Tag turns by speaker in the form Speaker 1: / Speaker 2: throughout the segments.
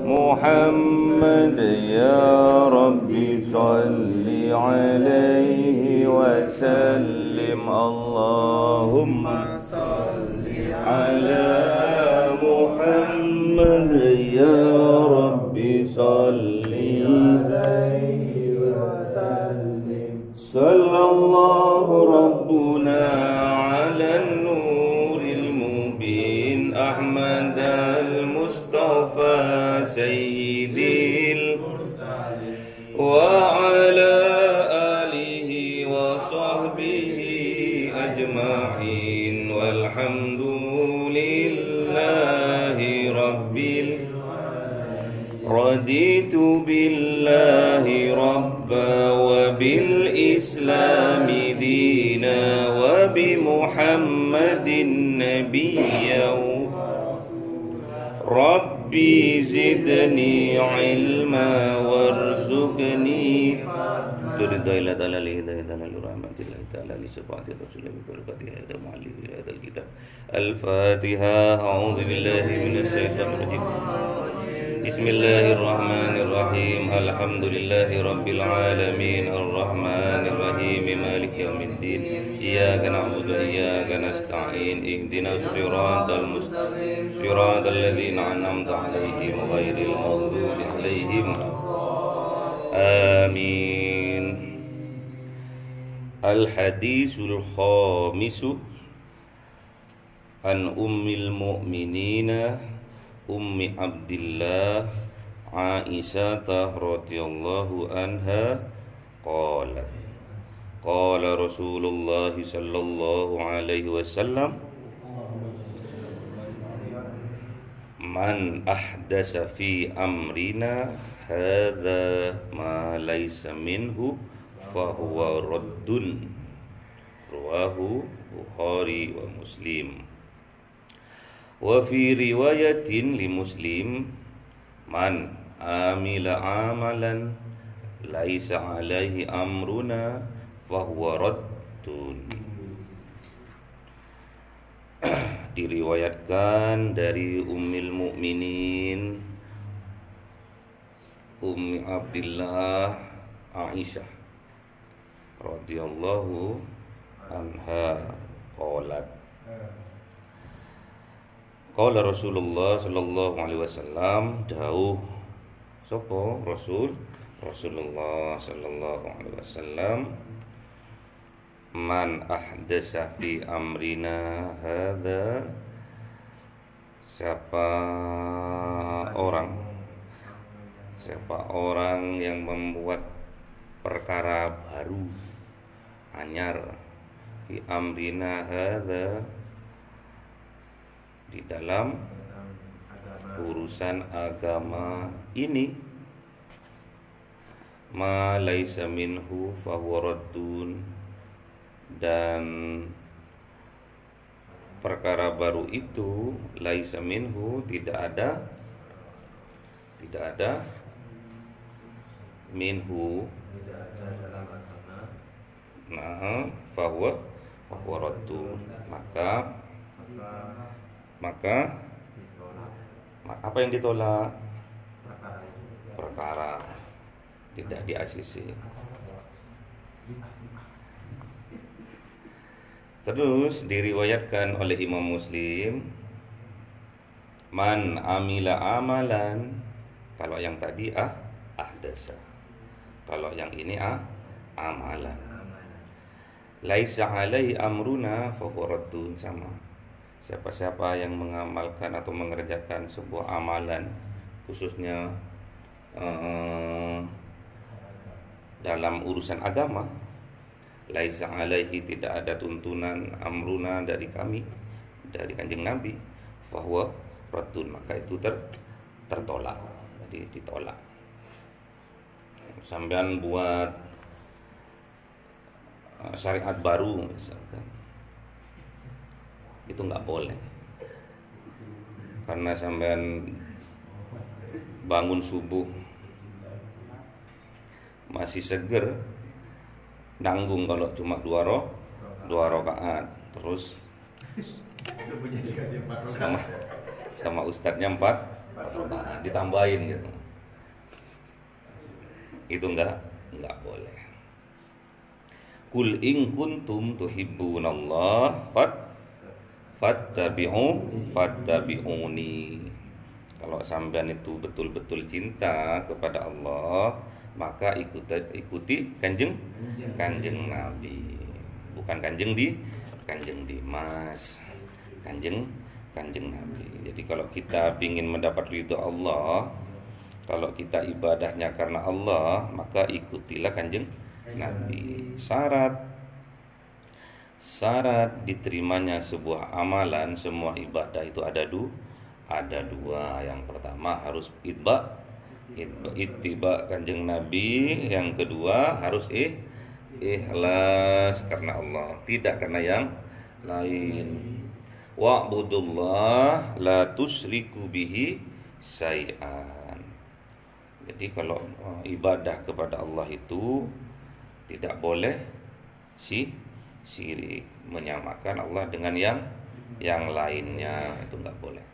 Speaker 1: محمد يا رب صل عليه وسلم اللهم صل على محمد يا رب صل عليه وسلم صلى الله ربنا على النور المبين أحمد المصطفى سيدي المرسلين وعلى آله وصحبه أجمعين والحمد لله رب العالمين رضيت بالله ربا وبالإسلام دينا وبمحمد نبيا ربي زدني علما وارزقني لرضا الله تعالى لهداية لرحمة الله تعالى لشفاعة رسول الله ببركاته هذا المعلم هذا الكتاب الفاتحة أعوذ بالله من الشيطان الرجيم بسم الله الرحمن الرحيم الحمد لله رب العالمين الرحمن الرحيم مالك يوم الدين إياك نعبد وإياك نستعين اهدنا الصراط المستقيم صراط الذين أنعمت عليهم غير المغضوب عليهم آمين. الحديث الخامس عن أم المؤمنين أم عبد الله عائشة رضي الله عنها قالت قال رسول الله صلى الله عليه وسلم من أحدث في أمرنا هذا ما ليس منه فهو رد رواه البخاري ومسلم وفي رواية لمسلم من عمل عملا ليس عليه أمرنا فهو رد. Diriwayatkan dari Ummul Mukminin Ummi Abdillah Aisyah radhiyallahu anha qalat qala Rasulullah sallallahu alaihi wasallam dawuh sapa Rasulullah sallallahu alaihi wasallam man ahdasa fi amrina hadza siapa orang yang membuat perkara baru anyar fi amrina hadza di dalam urusan agama ini ma laisa minhu fahuwa raddun dan perkara baru itu laisa minhu tidak ada minhu nah fahuwa raddun maka apa yang ditolak perkara tidak di-ACC. Terus diriwayatkan oleh Imam Muslim man amila amalan, kalau yang tadi ahdasa, kalau yang ini amalan laisa alaihi amruna fahuwa raddun, sama siapa-siapa yang mengamalkan atau mengerjakan sebuah amalan khususnya dalam urusan agama laisa alaihi tidak ada tuntunan amruna dari kami, dari Kanjeng Nabi, fahuwa raddun, maka itu tertolak, jadi ditolak. Sampean buat syariat baru misalkan, itu nggak boleh, karena sampean bangun subuh masih seger, nanggung kalau cuma dua rakaat, terus sama ustadznya 4 4 rakaat ditambahin gitu. Itu enggak boleh. Kul in kuntum tuhibbunallah fattabi'uni. Kalau sampean itu betul-betul cinta kepada Allah, maka ikuti kanjeng Nabi. Bukan kanjeng Dimas. Kanjeng Nabi. Jadi kalau kita ingin mendapat ridho Allah, kalau kita ibadahnya karena Allah, maka ikutilah kanjeng Nabi. Syarat diterimanya sebuah amalan, semua ibadah itu ada dua. Yang pertama harus ittiba kanjeng Nabi. Yang kedua harus ikhlas karena Allah, tidak karena yang lain. Wa'budullah la tusyriku bihi syai'an. Jadi kalau ibadah kepada Allah itu tidak boleh syirik, menyamakan Allah dengan yang lainnya, itu enggak boleh.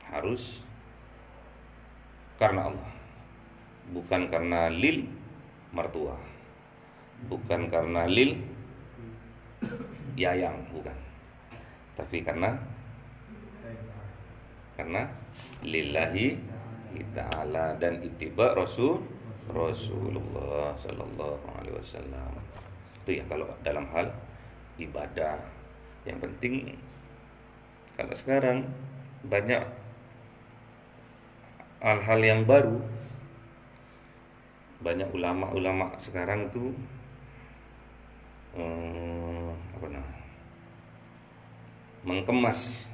Speaker 1: Harus karena Allah, bukan karena lil mertua, bukan karena lil yayang, bukan, tapi karena lillahi ta'ala dan ittiba Rasulullah sallallahu alaihi wasallam. Itu ya kalau dalam hal ibadah. Yang penting kalau sekarang banyak hal-hal yang baru. Banyak ulama-ulama sekarang itu mengkemas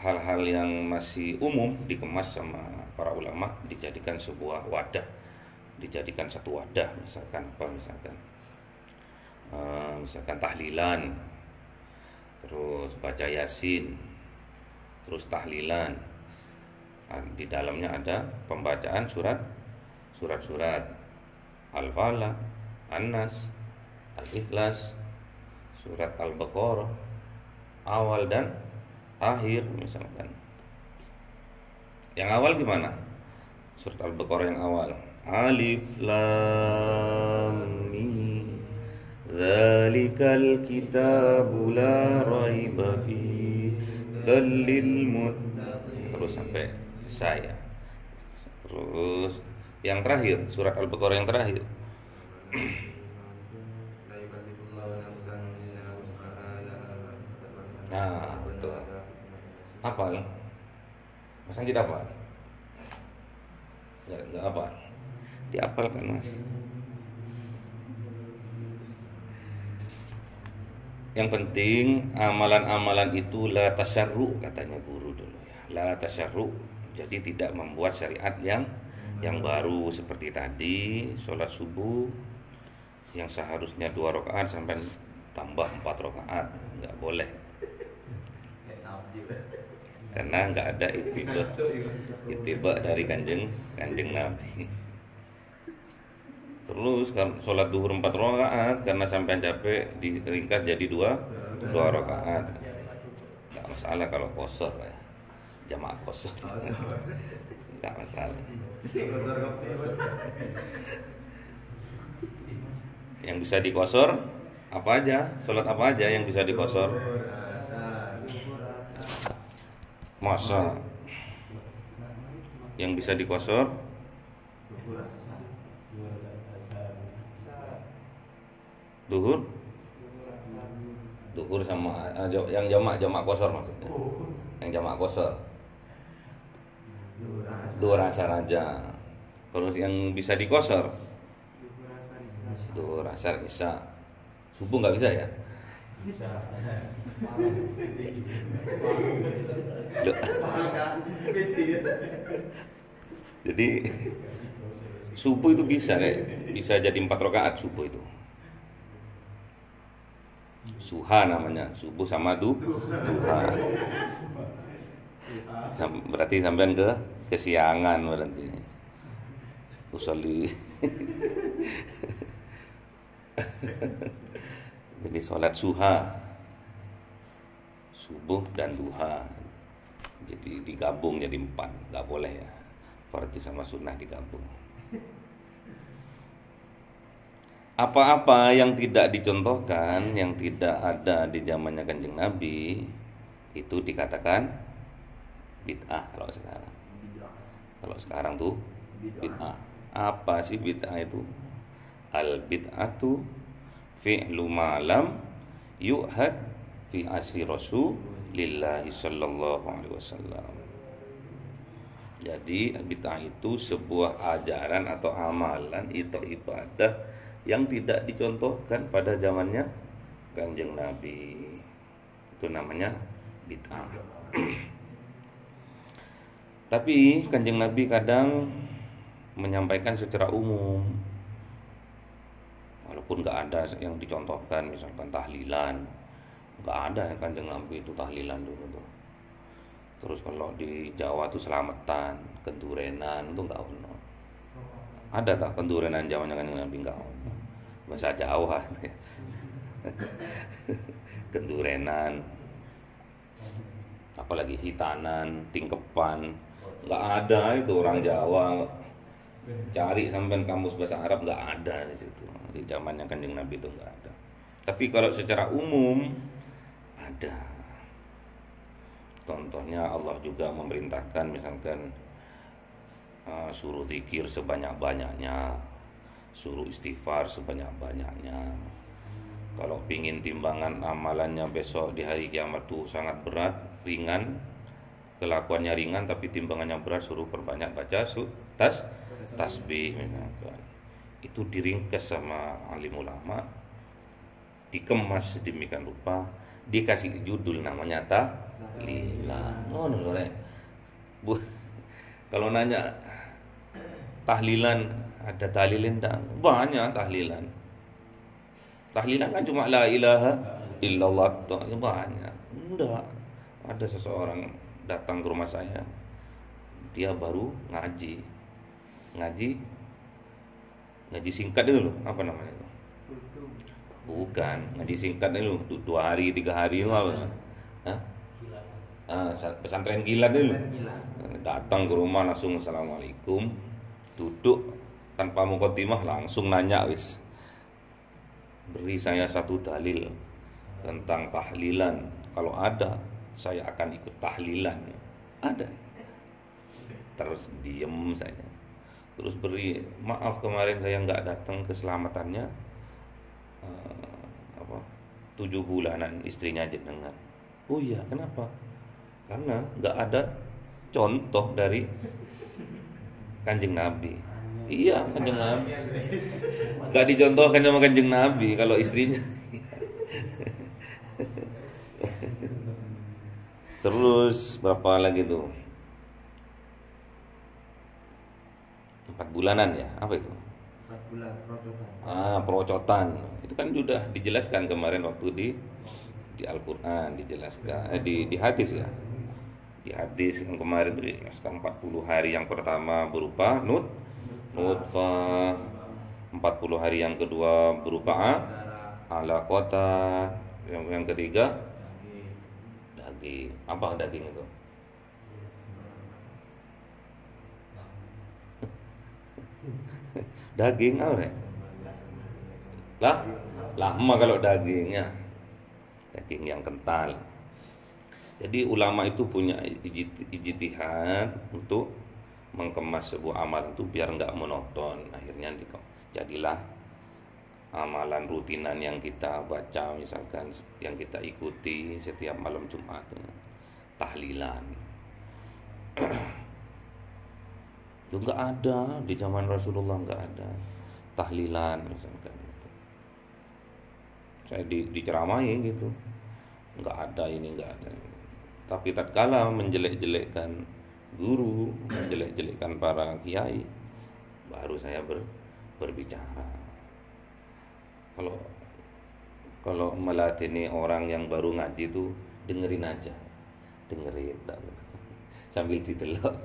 Speaker 1: hal-hal yang masih umum dikemas sama para ulama, dijadikan sebuah wadah, dijadikan satu wadah. Misalkan tahlilan, terus baca yasin, terus tahlilan. Di dalamnya ada pembacaan surat-surat Al-Falaq, An-Nas, Al-Ikhlas, surat Al-Baqarah awal dan akhir misalkan. Yang awal gimana? Surat Al-Baqarah yang awal, Alif Lam Mim Dzalikal kitabu la raiba fi dzallil muttaqin, terus sampai selesai ya. Terus yang terakhir, surat Al-Baqarah yang terakhir nah, betul. Hafal? Masa kita hafal? Enggak hafal. Dihafalkan, Mas. Yang penting amalan-amalan itu la tasyarru, katanya guru dulu ya. La tasyarru. Jadi tidak membuat syariat yang baru seperti tadi sholat subuh yang seharusnya 2 rakaat sampai tambah 4 rakaat, enggak boleh. Karena enggak ada ittiba dari kanjeng Nabi. Terus kan sholat duhur 4 rakaat karena sampai capek diringkas jadi 2 rakaat. Enggak masalah kalau qashar ya. Jamaah qashar. Enggak masalah. Yang bisa diqashar apa aja? Sholat apa aja yang bisa diqashar? Masa yang bisa diqashar duhur sama yang jamak qashar maksudnya. Yang jamak qashar duhur asar aja. Terus yang bisa diqashar duhur asar isya. Subuh nggak bisa ya? Jadi subuh itu bisa jadi 4 rakaat subuh itu. Suha namanya, subuh sama duha. Berarti sampean kesiangan berarti. Usolli. Jadi sholat suha. subuh dan duha. Jadi digabung jadi 4, nggak boleh ya. Fardu sama sunnah digabung. Apa-apa yang tidak dicontohkan, yang tidak ada di zamannya Kanjeng Nabi, itu dikatakan bid'ah kalau sekarang. Kalau sekarang tuh bid'ah. Apa sih bid'ah itu? Al bid'atu fi'lu ma lam yu'had fi asri Rasulillahi sallallahu alaihi wasallam. Jadi bid'ah itu sebuah ajaran atau amalan atau ibadah yang tidak dicontohkan pada zamannya Kanjeng Nabi. Itu namanya bid'ah. Tapi Kanjeng Nabi kadang menyampaikan secara umum, walaupun nggak ada yang dicontohkan, misalkan tahlilan, nggak ada yang Kanjeng Nabi itu tahlilan dulu tuh. Terus kalau di Jawa tuh selamatan, kendurenan itu nggak ono. Ada tak kendurenan zamannya Kanjeng Nabi? Nggak ono. Bahasa Jawa. Kendurenan, apalagi hitanan, tingkepan, nggak ada itu orang Jawa. Cari sampean kamus bahasa Arab nggak ada di situ. Di zamannya Kanjeng Nabi itu nggak ada. Tapi kalau secara umum ada. Contohnya Allah juga memerintahkan misalkan suruh zikir sebanyak-banyaknya, suruh istighfar sebanyak-banyaknya. Kalau pingin timbangan amalannya besok di hari kiamat tuh sangat berat, ringan, kelakuannya ringan tapi timbangannya berat, suruh perbanyak baca tasbih misalkan. Itu diringkas sama alim ulama, dikemas sedemikian rupa, dikasih judul namanya tahlilan. Bu, kalau nanya tahlilan, ada tahlilin enggak? Banyak tahlilan. Tahlilan kan cuma la ilaha illallah, banyak. Enggak. Ada seseorang datang ke rumah saya, dia baru ngaji singkat dulu, apa namanya itu? Bukan, ngaji singkat dulu, 2 hari 3 hari itu apa? Pesantren kilat dulu. Datang ke rumah langsung assalamualaikum, duduk tanpa muqaddimah langsung nanya wis. Beri saya 1 dalil tentang tahlilan. Kalau ada, saya akan ikut tahlilan. Ada. Terus diem saya. Terus beri maaf kemarin saya nggak datang keselamatannya 7 bulanan istrinya jenengan. Oh iya, kenapa? Karena nggak ada contoh dari Kanjeng Nabi. Iya, Kanjeng Nabi nggak dicontohkan sama Kanjeng Nabi kalau istrinya. Terus berapa lagi tuh? 4 bulanan ya, apa itu?
Speaker 2: 4 bulan perocotan.
Speaker 1: Perocotan. Itu kan sudah dijelaskan kemarin waktu di Al-Qur'an, dijelaskan di hadis ya. Di hadis yang kemarin itu dijelaskan 40 hari yang pertama berupa nutfah, 40 hari yang kedua berupa alaqah, yang ketiga daging. Apa daging itu? Daging apa ya? Lama kalau dagingnya. Daging yang kental. Jadi ulama itu punya ijtihad untuk mengemas sebuah amalan itu biar enggak monoton. Akhirnya jadilah amalan rutinan yang kita baca, misalkan yang kita ikuti setiap malam Jumat, tahlilan. Itu enggak ada di zaman Rasulullah, enggak ada tahlilan misalkan. Saya diceramahi gitu, enggak ada ini, enggak ada. Tapi tatkala menjelek-jelekkan guru, menjelek-jelekkan para kiai, baru saya berbicara. Kalau melatih orang yang baru ngaji itu dengerin aja, dengerin tak, sambil ditelok.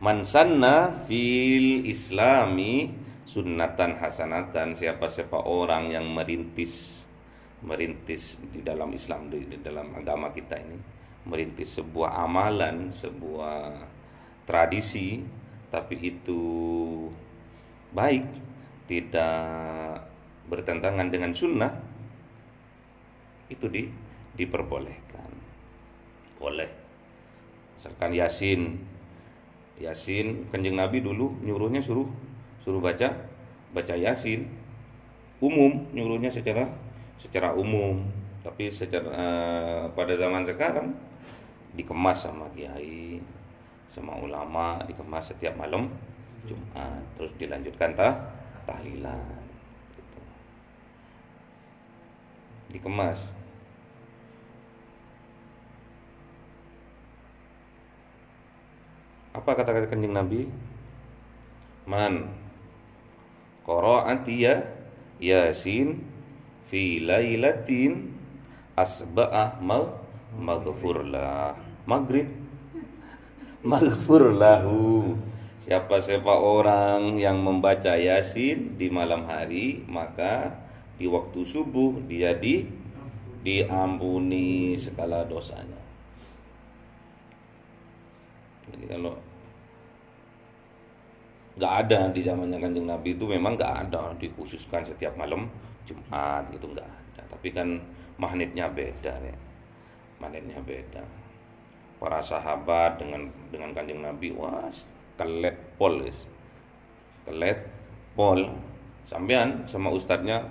Speaker 1: Man sanna fil islami sunnatan hasanatan, siapa orang yang merintis di dalam Islam, di dalam agama kita ini, merintis sebuah amalan, sebuah tradisi, tapi itu baik, tidak bertentangan dengan sunnah, itu diperbolehkan. Boleh. Misalkan Yasin, Kanjeng Nabi dulu nyuruhnya suruh baca Yasin, umum, nyuruhnya secara umum. Tapi pada zaman sekarang dikemas sama kiai, sama ulama, dikemas setiap malam Jumat, terus dilanjutkan tahlilan, gitu. Dikemas. Apa kata Kanjeng Nabi? Man qara'ati Yasin fi lailatin asba'ah maghfurlah. Maghrib maghfur lahu. Siapa orang yang membaca Yasin di malam hari, maka di waktu subuh dia diampuni segala dosanya. Jadi kalau nggak ada di zamannya Kanjeng Nabi itu, memang nggak ada dikhususkan setiap malam Jumat, gitu, nggak ada. Tapi kan magnetnya beda ya, magnetnya beda. Para sahabat dengan Kanjeng Nabi, wah, kelet pol. Sampean sama ustadznya,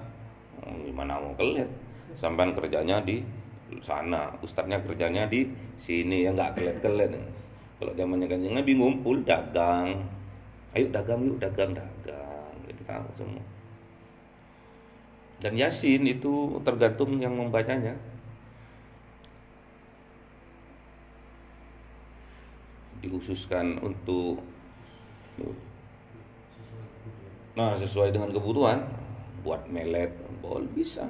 Speaker 1: gimana mau kelet? Sampean kerjanya di sana, ustadznya kerjanya di sini, ya nggak kelet. Kalau zamannya Kanjeng Nabi ngumpul dagang, ayo dagang yuk, dagang, jadi tahu semua. Dan Yasin itu tergantung yang membacanya. Dikhususkan untuk sesuai dengan kebutuhan, buat melet, bisa.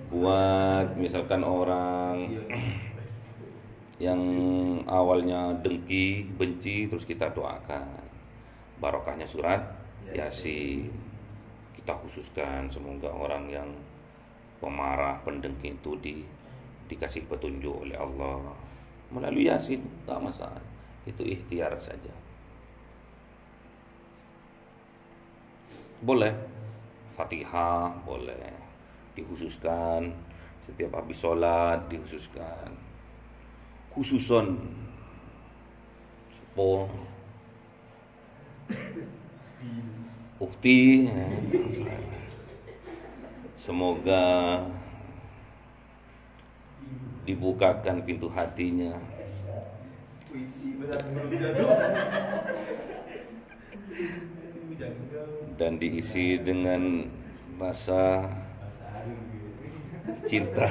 Speaker 1: Buat misalkan orang yang awalnya dengki, benci, terus kita doakan barokahnya surat Yasin. Kita khususkan semoga orang yang pemarah, pendengki itu dikasih petunjuk oleh Allah melalui Yasin, tak masalah. Itu ikhtiar saja. Boleh Fatihah, boleh dikhususkan setiap habis sholat, dikhususkan khususon sepo ukti, semoga dibukakan pintu hatinya dan diisi dengan rasa cinta.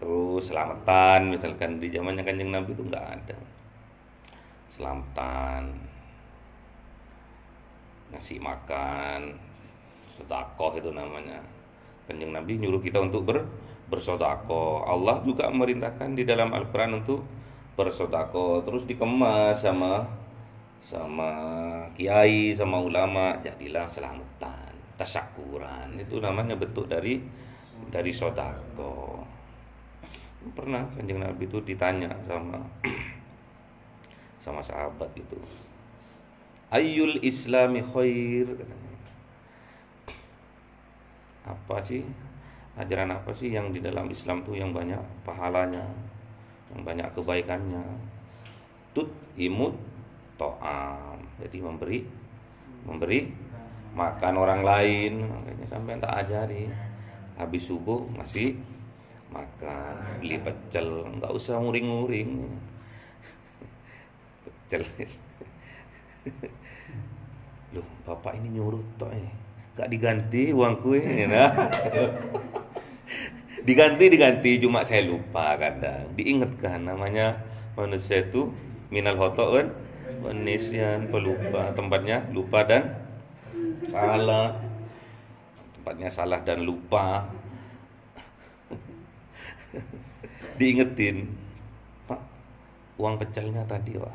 Speaker 1: Terus selamatan, misalkan di zamannya Kanjeng Nabi itu nggak ada selamatan, ngasih makan, sedekah itu namanya. Kanjeng Nabi nyuruh kita untuk bersedekah. Allah juga memerintahkan di dalam Al-Quran untuk bersedekah. Terus dikemas sama kiai, sama ulama, jadilah selamatan, tasyakuran. Itu namanya bentuk dari sedekah. Pernah Kanjeng Nabi itu ditanya sama sahabat itu, ayyul islami khair, katanya. Apa sih, ajaran apa sih yang di dalam Islam tuh yang banyak pahalanya, yang banyak kebaikannya? Tut imut to'am, jadi memberi makan orang lain. Makanya sampai tak ajari, habis subuh masih makan, beli pecel, nggak usah nguring-nguring pecel. Loh, bapak ini nyuruh toh, gak diganti uangku nah. diganti, cuma saya lupa kadang. Diingatkan, namanya manusia itu minal khoto'un Nisyan, pelupa, tempatnya lupa dan salah. Tempatnya salah dan lupa. Diingetin, Pak, uang pecelnya tadi, Pak.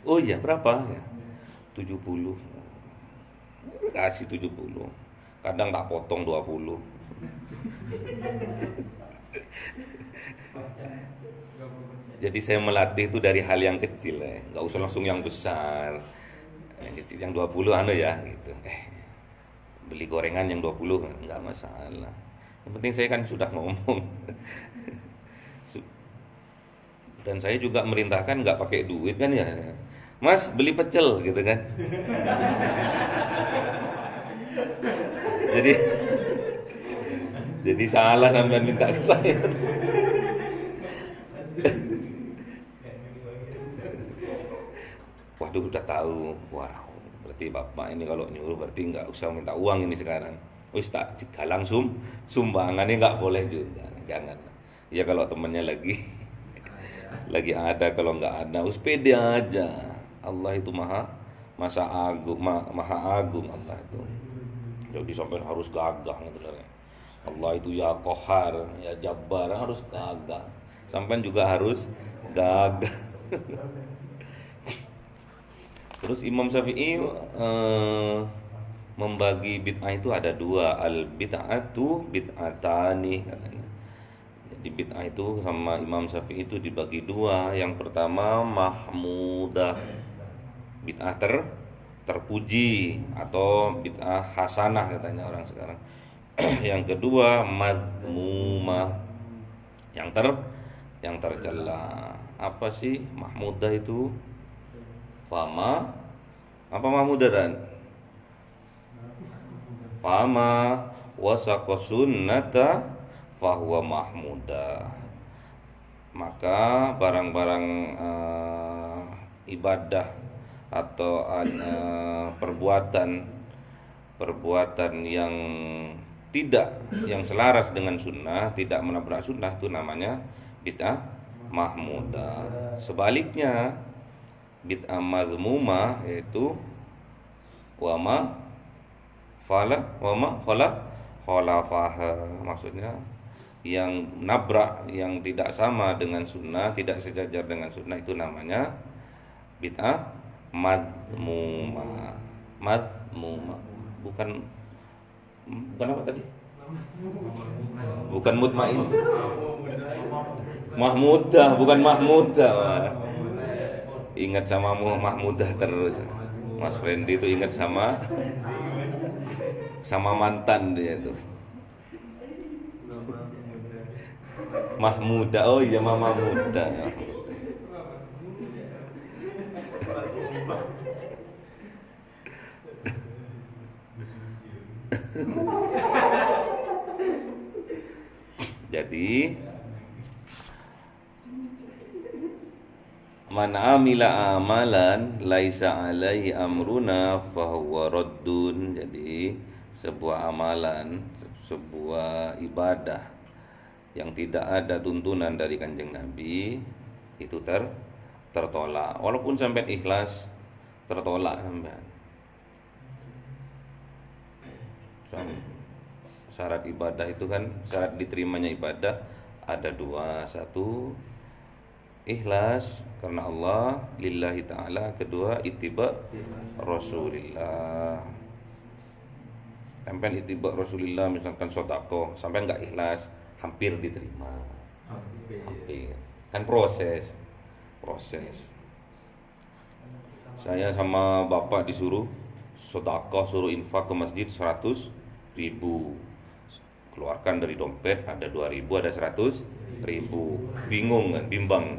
Speaker 1: Oh iya, berapa? Ya, 70. Kasih 70. Kadang tak potong 20. Jadi saya melatih itu dari hal yang kecil ya. Nggak usah langsung yang besar. Yang kecil, yang 20 ya gitu. Beli gorengan yang 20 nggak masalah. Yang penting saya kan sudah ngomong. Dan saya juga merintahkan nggak pakai duit kan ya. Mas, beli pecel gitu kan. Jadi salah sampean minta ke saya. Waduh, udah tahu. Wow, berarti bapak ini kalau nyuruh berarti nggak usah minta uang ini sekarang. Wis tak galang sumbangannya nggak boleh juga. Jangan. Ya kalau temennya lagi ada, kalau nggak ada, us pede aja. Allah itu maha agung Allah itu. Jadi sampai harus gagah gitu kan. Allah itu ya Qahar, ya Jabbar, harus gagah. Sampai juga harus gagah. Terus Imam Syafi'i membagi bid'ah itu ada dua, al bid'atu bid'atani katanya. Jadi bid'ah itu sama Imam Syafi'i itu dibagi dua. Yang pertama mahmudah, bid'ah terpuji atau bid'ah hasanah katanya orang sekarang. Yang kedua madmumah, yang tercela. Apa sih mahmudah itu? Fama apa mahmudah dan fama wasaqa sunnata fahuwa mahmudah. Maka barang-barang ibadah atau perbuatan yang selaras dengan sunnah, tidak menabrak sunnah, itu namanya bid'ah mahmudah. Sebaliknya bid'ah mazmumah yaitu wama khalafaha, maksudnya yang nabrak, yang tidak sama dengan sunnah, tidak sejajar dengan sunnah, itu namanya bid'ah mazmumah. Bukan apa tadi? Bukan mutmain. Mahmudah, bukan mahmudah. Ingat sama mahmudah terus. Mas Randy itu ingat sama mantan dia itu. Mahmudah. Oh iya, Mama Muda. Jadi man amila amalan laisa alaihi amruna fahuwa raddun. Jadi sebuah amalan, sebuah ibadah yang tidak ada tuntunan dari Kanjeng Nabi itu tertolak. Walaupun sampai ikhlas, tertolak sampean. Syarat ibadah itu kan, syarat diterimanya ibadah ada dua. Satu, ikhlas karena Allah lillahi ta'ala. Kedua, ittiba Rasulillah. Sampai ittiba Rasulillah, misalkan sedekah, sampai enggak ikhlas, hampir diterima. Hampir. Kan proses. Saya sama bapak disuruh sedekah, suruh infak ke masjid 100.000. Keluarkan dari dompet, ada 2.000, ada 100.000. Bingung kan, bimbang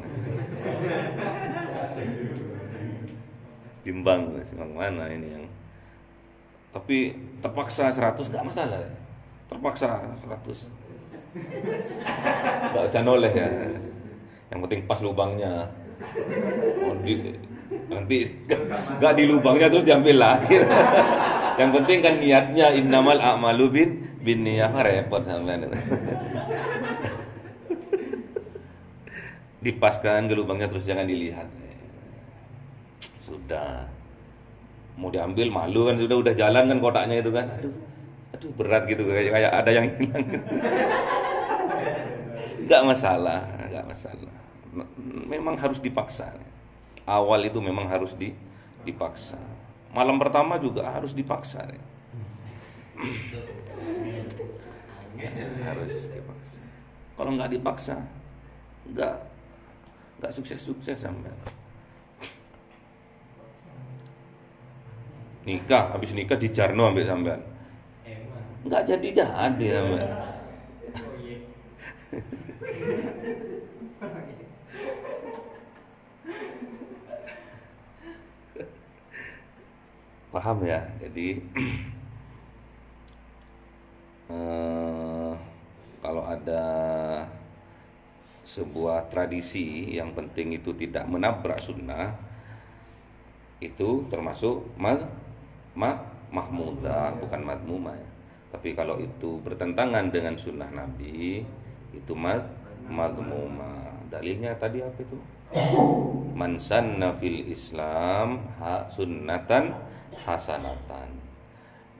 Speaker 1: mana ini yang. Tapi terpaksa 100 gak masalah. Terpaksa 100 gak usah noleh ya. Yang penting pas lubangnya. Nanti gak di lubangnya terus diambil lagi. Yang penting kan niatnya, innamal a'malu bin niyah, repot sampean. Dipaskan ke lubangnya terus jangan dilihat. Sudah mau diambil malu kan, sudah jalan kan kotaknya itu kan. Aduh berat gitu, kayak ada yang hilang. Nggak masalah. Memang harus dipaksa. Awal itu memang harus dipaksa. Malam pertama juga harus dipaksa. Harus dipaksa. Kalau nggak dipaksa, nggak sukses sampai. Nikah, habis nikah dijarno ambek sampean. Nggak jadi sampean. Paham ya? Jadi kalau ada sebuah tradisi yang penting itu tidak menabrak sunnah, itu termasuk mahmudah, bukan madmumah ya. Tapi kalau itu bertentangan dengan sunnah Nabi, itu madmumah. Dalilnya tadi apa itu? Man sanna fil Islam sunnatan hasanatan.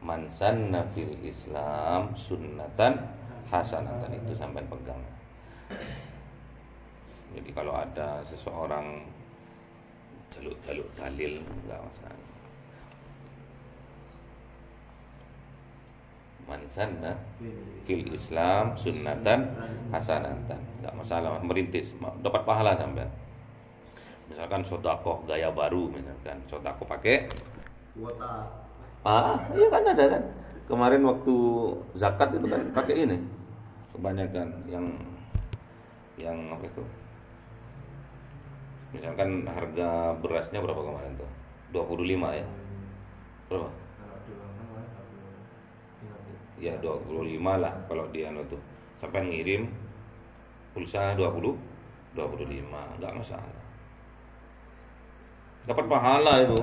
Speaker 1: Man sanna fil Islam sunnatan hasanatan, itu sampai pegang. Jadi kalau ada seseorang jaluk dalil enggak masalah. Man sanna fil Islam sunnatan hasanatan, enggak masalah, merintis dapat pahala sampai. Misalkan sedekah gaya baru, misalkan sedekah pakai
Speaker 2: kuota.
Speaker 1: Iya kan ada kan. Kemarin waktu zakat itu kan pakai ini. Kebanyakan yang apa itu? Misalkan harga berasnya berapa kemarin tuh? 25 ya. Berapa? Ya 25 lah kalau dia tuh. Sampai ngirim pulsa 25, enggak masalah. Dapat pahala itu.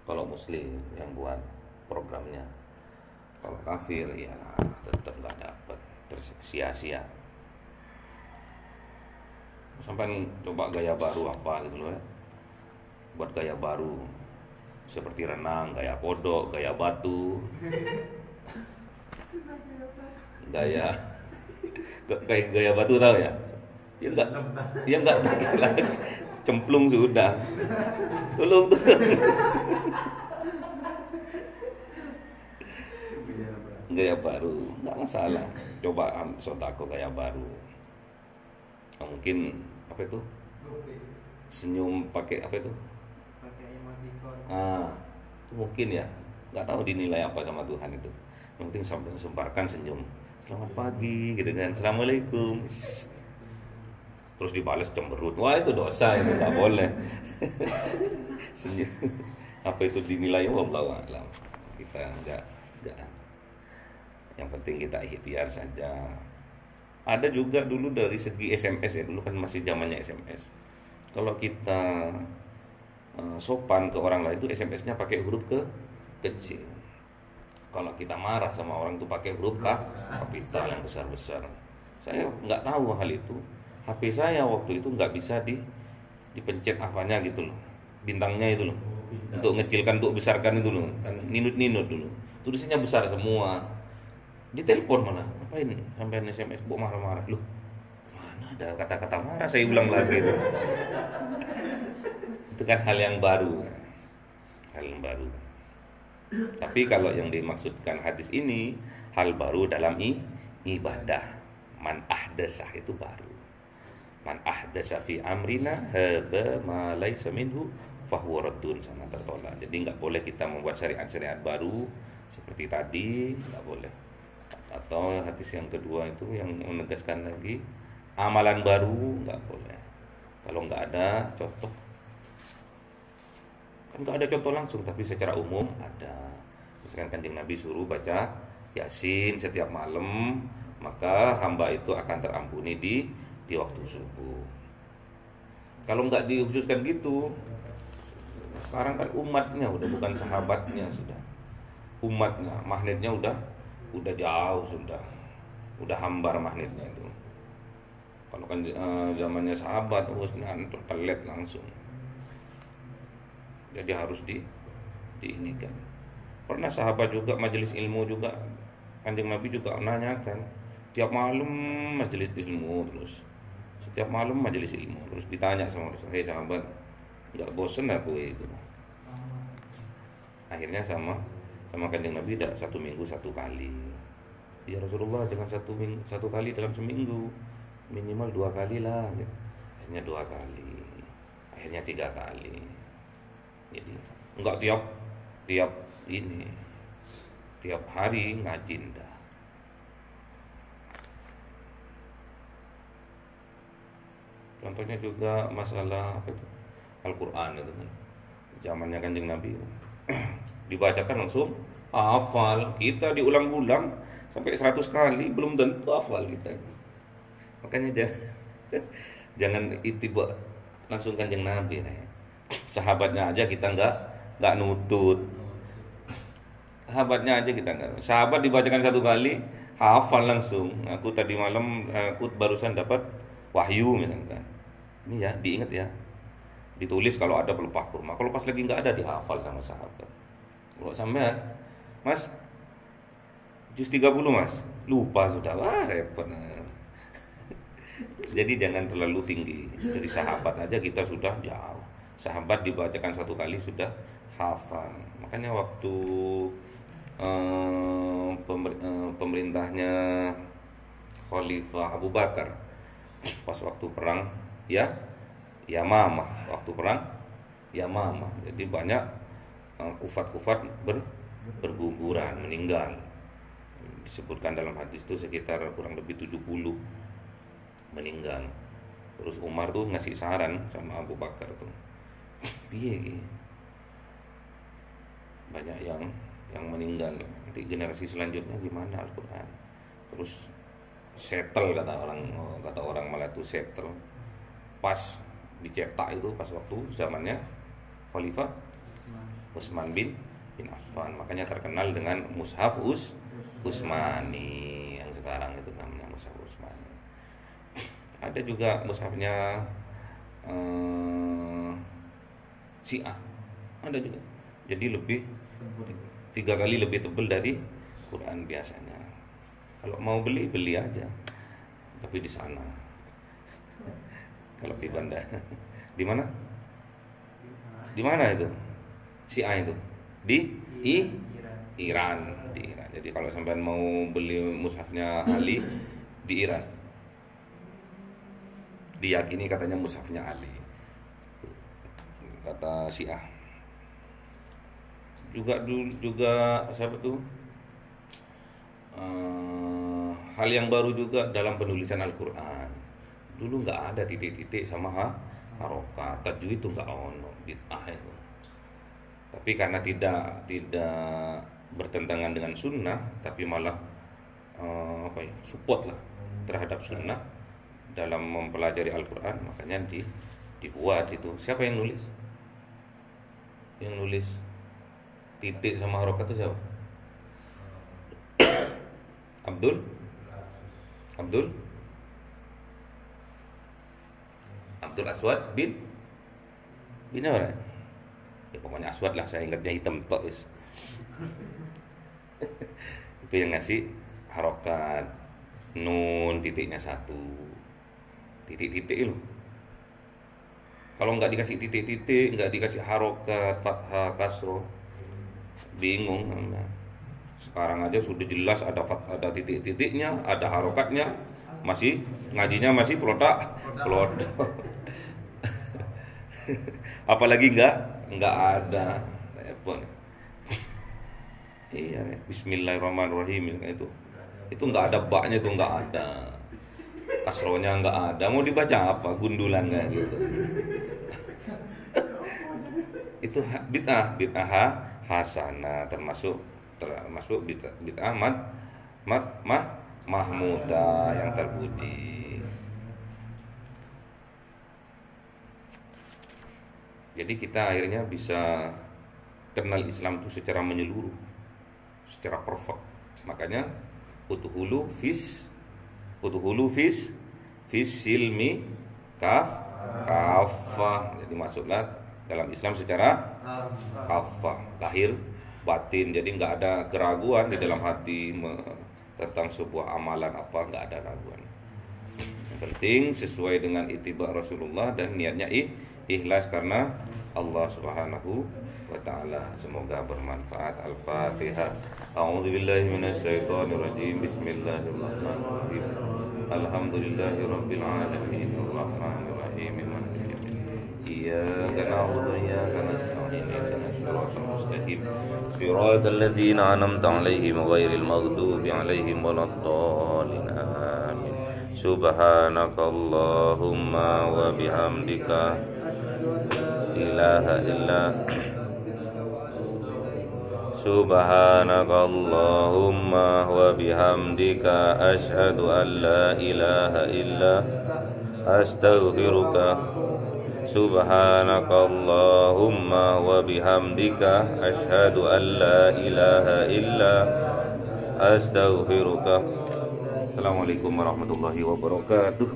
Speaker 1: Kalau muslim yang buat programnya. Kalau kafir ya tetap nggak dapat, sia-sia. Sampai coba gaya baru apa gitu loh ya. Buat gaya baru seperti renang, gaya kodok, gaya batu. Gaya batu tahu ya? Ya enggak lagi. Cemplung sudah. Tolong. Gaya baru, nggak masalah. Coba sedekah gaya baru. Mungkin apa itu? Senyum pakai apa itu?
Speaker 2: Pakai emoticon.
Speaker 1: Itu mungkin ya. Nggak tahu dinilai apa sama Tuhan itu. Yang penting sampai semparkan senyum. Selamat pagi, gitu kan. Assalamualaikum. Terus dibalas cemberut. Wah itu dosa, itu nggak boleh. Senyum. Apa itu dinilai? Wallahu a'lam. Kita nggak. Yang penting kita ikhtiar saja. Ada juga dulu dari segi SMS ya, dulu kan masih zamannya SMS. Kalau kita sopan ke orang lain itu SMS-nya pakai huruf kecil. Kalau kita marah sama orang itu pakai huruf kapital yang besar-besar. Saya nggak tahu hal itu. HP saya waktu itu nggak bisa dipencet apanya gitu loh, bintangnya itu loh, untuk ngecilkan, untuk besarkan itu loh, kan ninut dulu. Tulisannya besar semua. Ditelepon malah, ngapain sampai SMS bu marah-marah loh, mana ada kata-kata marah, saya ulang lagi itu. Itu kan hal yang baru. Tapi kalau yang dimaksudkan hadis ini hal baru dalam ibadah. Man ahdasah itu baru. Man ahdasa fi amrina hadza ma laysa minhu fahuwa raddun, sama tertolak. Jadi enggak boleh kita membuat syariat-syariat baru seperti tadi, enggak boleh. Atau hadis yang kedua itu yang menegaskan lagi amalan baru enggak boleh. Kalau enggak ada contoh. Kan enggak ada contoh langsung, tapi secara umum ada. Misalkan Kanjeng Nabi suruh baca Yasin setiap malam, maka hamba itu akan terampuni di waktu subuh. Kalau nggak dikhususkan gitu, sekarang kan umatnya udah bukan sahabatnya, sudah umatnya, magnetnya udah jauh, udah hambar magnetnya itu. Kalau kan zamannya sahabat terusnya terpelet langsung. Jadi harus diinikan. Pernah sahabat juga majelis ilmu juga, Kanjeng Nabi juga nanyakan, tiap malam majelis ilmu terus. Setiap malam majelis ilmu terus ditanya sama Rasul, "Hei sahabat, enggak bosen aku itu?" Akhirnya sama Kanjeng Nabi tidak 1 minggu 1 kali. Ya Rasulullah, jangan 1 kali dalam seminggu, minimal 2 kali lah. Akhirnya 2 kali, akhirnya 3 kali. Jadi enggak tiap hari ngaji ndak. Contohnya juga masalah apa itu? Al-Qur'an itu kan. Zamannya Kanjeng Nabi dibacakan langsung hafal. Kita diulang-ulang sampai 100 kali belum tentu hafal kita. Makanya jangan itiba langsung Kanjeng Nabi. Sahabatnya aja kita nggak nutut. Sahabatnya aja kita nggak. Sahabat dibacakan 1 kali hafal langsung. Aku tadi malam aku barusan dapat wahyu misalkan. Ini ya diingat ya. Ditulis kalau ada pelepah kurma. Kalau pas lagi nggak ada dihafal sama sahabat. Kalau sampean, Mas, juz 30 Mas, lupa sudah, repot. Jadi jangan terlalu tinggi. Dari sahabat aja kita sudah jauh. Sahabat dibacakan 1 kali sudah hafal. Makanya waktu pemerintahnya Khalifah Abu Bakar pas waktu perang Yamamah, waktu perang Yamamah, jadi banyak kufat-kufat berguguran, meninggal. Disebutkan dalam hadis itu sekitar kurang lebih 70 meninggal. Terus Umar tuh ngasih saran sama Abu Bakar tuh, piye banyak yang meninggal, nanti generasi selanjutnya gimana Al-Quran. Terus settle kata orang malah itu settle pas dicetak itu pas waktu zamannya Khalifah Utsman bin Affan. Makanya terkenal dengan Mushaf Utsmani yang sekarang itu namanya Mushaf Utsmani. Ada juga mushafnya Syiah, ada juga. Jadi 3 kali lebih tebal dari Quran biasanya. Kalau mau beli aja, tapi di sana. Kalau di Bandar, di mana? Di mana itu? Syiah itu di Iran. Jadi kalau sampean mau beli mushafnya Ali di Iran, diyakini katanya mushafnya Ali, kata Syiah. Juga siapa tuh? Hal yang baru juga dalam penulisan Al-Quran. Dulu nggak ada titik-titik sama harokat, tajwid itu nggak ono, bid'ah itu. Tapi karena tidak bertentangan dengan sunnah, tapi malah support lah terhadap sunnah dalam mempelajari Al-Quran, makanya dibuat itu. Siapa yang nulis? Yang nulis titik sama harokat itu siapa? Abdul Aswad bin apa? Ya pokoknya Aswad lah, saya ingatnya hitam tok is. Itu yang ngasih harokat, nun titiknya 1, titik-titik loh. Kalau nggak dikasih titik-titik, nggak dikasih harokat, fathah, kasroh, bingung. Sekarang aja sudah jelas ada titik-titiknya, ada harokatnya, masih ngajinya masih plodak. Apalagi nggak ada, repot. Iya, Bismillahirrahmanirrahim itu nggak ada baknya, itu nggak ada, kasrohnya nggak ada, mau dibaca apa, gundulan nggak gitu. Itu bid'ah hasanah, termasuk bid'ah mahmudah yang terpuji. Jadi kita akhirnya bisa kenal Islam itu secara menyeluruh, secara perfect. Makanya udhulu fis silmi kafah. Jadi masuklah dalam Islam secara kafah, lahir batin. Jadi nggak ada keraguan di dalam hati tentang sebuah amalan apa, nggak ada raguan. Yang penting sesuai dengan ittiba Rasulullah dan niatnya ikhlas karena Allah Subhanahu wa ta'ala. Semoga bermanfaat. Al-Fatihah. A'udzubillahi minasyaitonirrajim. Bismillahirrahmanirrahim. Alhamdulillahirabbil alamin. Arrahmanirrahim. Maliki yaumiddin. Iyyaka na'budu wa iyyaka nasta'in. Ihdinas siratal mustaqim. Siratal ladzina an'amta 'alaihim ghairil maghdubi 'alaihim waladdallin. Amin. Subhanakallahumma wa bihamdika ilaha illa Subhanakallahumma wa bihamdika asyhadu an la ilaha illa astaghfiruka. Subhanakallahumma wa bihamdika asyhadu an la ilaha illa astaghfiruka. Assalamualaikum warahmatullahi wabarakatuh.